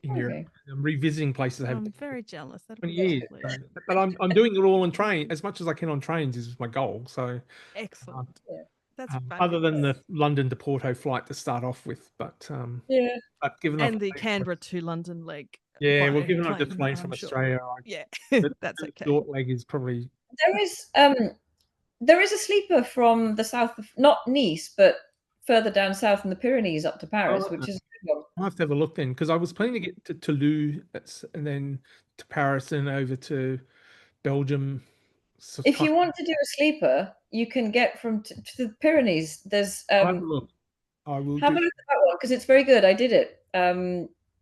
in Europe. Okay. I'm revisiting places I haven't I'm been to very jealous. That'll for be 20 years. lovely. So, but I'm doing it all on train as much as I can on trains is my goal. So Excellent. um, Yeah. That's other than fabulous. the London to Porto flight to start off with, Yeah. but given I've And the Canberra to London leg yeah, well, by given I've just plane, flown from I'm sure. Australia, Yeah, the, that's the okay. short leg is probably There is a sleeper from the south of not Nice, but further down south in the Pyrenees up to Paris, oh, which is a good one. I have to have a look then because I was planning to get to Toulouse and then to Paris and over to Belgium. So If try, you want to do a sleeper, you can get to the Pyrenees. There's I'll have a look. I will have do. a look at that one because it's very good. I did it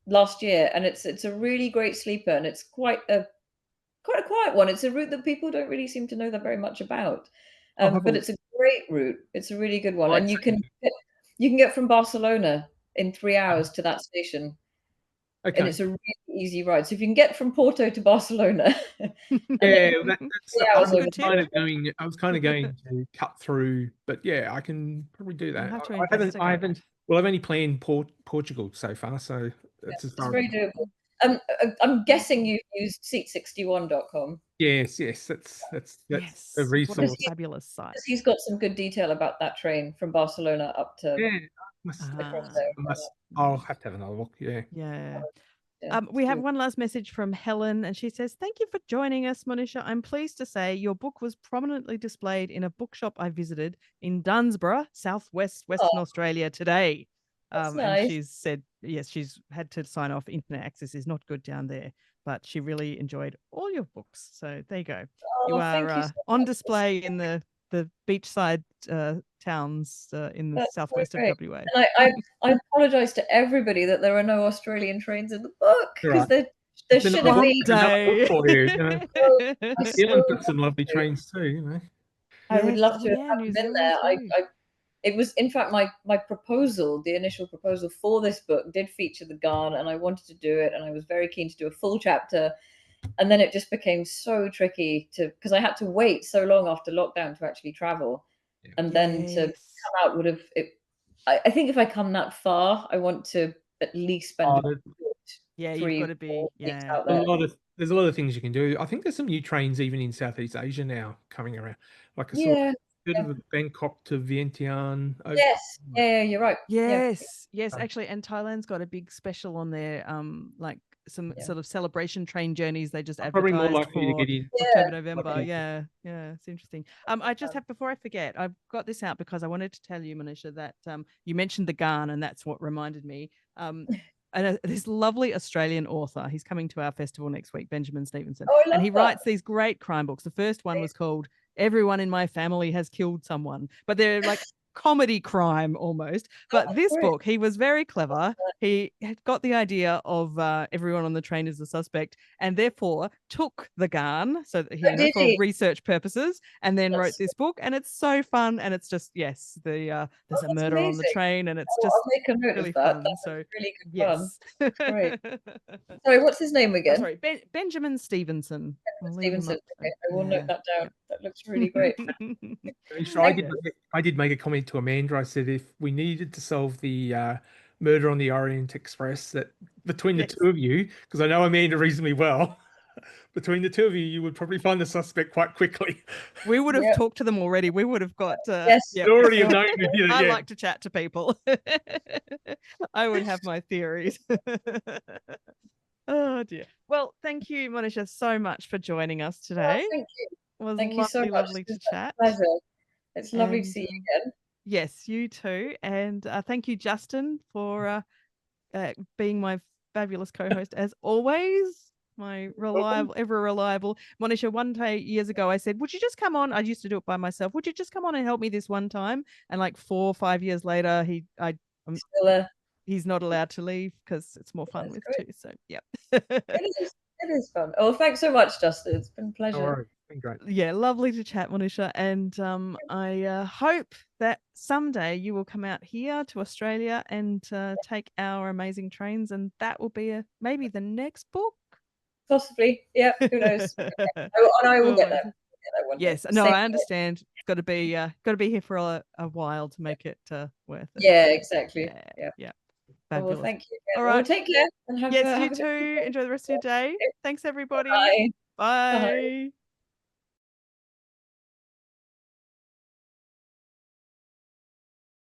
last year, and it's a really great sleeper, and it's quite a quiet one. It's a route that people don't really seem to know that very much about, I'll have a but look. it's a great route. It's a really good one, Like and saying, you can get from Barcelona in 3 hours uh, to that station, and okay. it's a really easy ride. So if you can get from Porto to Barcelona, and Yeah, then that's. 3 hours That's a over good to tip. Kind of going. I was kind of going to cut through, but yeah, I can probably do You'll that. have to I haven't. I investigate. haven't. Well, I've only planned Portugal so far, so that's as it's far as. very doable. I'm guessing you've used seat61.com Yes, yes, that's a Yes. What a because resource. fabulous site. he's got some good detail about that train from Barcelona up to Yeah, must. across Ah, there. I'll have to have another look. Yeah. yeah. Yeah, it's We have good. one last message from Helen, and she says, "Thank you for joining us, Monisha. I'm pleased to say your book was prominently displayed in a bookshop I visited in Dunsborough, southwest Oh, Western Australia today." that's And nice. she's said, yes, she's had to sign off. Internet access is not good down there, but she really enjoyed all your books. So there you go. You Oh, are thank you so on much. display in the beachside towns in the That's so southwest of great. WA. And I apologize to everybody that there are no Australian trains in the book All because right. there Then should have I'll One been. have another book day. for you. You know, So, I New so Zealand's got want some lovely to. trains too. You know. I would Yes. love Oh, to have yeah. New been Zealand there. too. It was, in fact, my proposal, the initial proposal for this book did feature the Garn, and I wanted to do it, and I was very keen to do a full chapter. And then it just became so tricky because I had to wait so long after lockdown to actually travel, Yeah. and then to Yes. come out would have. I think if I come that far, I want to at least spend Oh, a good Yeah, you've got three, to four be. weeks Yeah. out there. there's a lot of things you can do. I think there's some new trains even in Southeast Asia now coming around. Like I saw a Yeah. bit Yeah. of a Bangkok to Vientiane. Yes. Yeah. You're right. Yeah. Yes. Yes. Um, Actually, and Thailand's got a big special on their like some Yeah. sort of celebration train journeys they just I'm probably more advertised likely to for get in. October, Yeah. November. Yeah. Yeah. It's interesting. I just have before I forget, I've got this out because I wanted to tell you, Manisha, that you mentioned the Garn, and that's what reminded me. Um, this lovely Australian author. He's coming to our festival next week, Benjamin Stevenson. Oh, I love and he that. writes these great crime books. The first one was called Everyone in My Family Has Killed Someone, but they're like comedy crime almost. But this great. book, he was very clever. He had got the idea of everyone on the train is a suspect, and therefore took the gun so that he, for research purposes, and then wrote this book. And it's so fun, and it's just there's a murder amazing. on the train, and it's just I'll make a note really of that. fun. That's So really good yes, fun. Great. Sorry, what's his name again? sorry, Benjamin Stevenson. Stevenson. Okay, I will note that down. That looks really great. I did make a comment to Amanda. I said if we needed to solve the murder on the Orient Express, that between the two of you, because I know Amanda reasonably well, between the two of you, you would probably find the suspect quite quickly. We would have talked to them already. We would have got. Already have known. I like to chat to people. I would have my theories. Oh dear. Well, thank you, Monisha, so much for joining us today. Thank you. It was thank you so much. Lovely to chat. Pleasure. It's lovely to see you again. Yes, you too. And thank you, Justin, for being my fabulous co-host as always. My reliable, ever reliable Monisha. One day years ago, I said, "Would you just come on?" I used to do it by myself. Would you just come on and help me this one time? And like 4 or 5 years later, he's not allowed to leave because it's more fun with two. So yeah, it is fun. Oh, thanks so much, Justin. It's been a pleasure. All right. Been great. Yeah, lovely to chat, Monisha. And I hope that someday you will come out here to Australia and take our amazing trains, and that will be maybe the next book. Possibly, yeah. Who knows? I will get that. Yes, no, I understand. It's got to be here for a while to make it worth it. Yeah, exactly. Yeah. Fabulous. Well, thank you. All right. Well, take care and have you too. Enjoy the rest of your day. Thanks, everybody. Bye. Bye.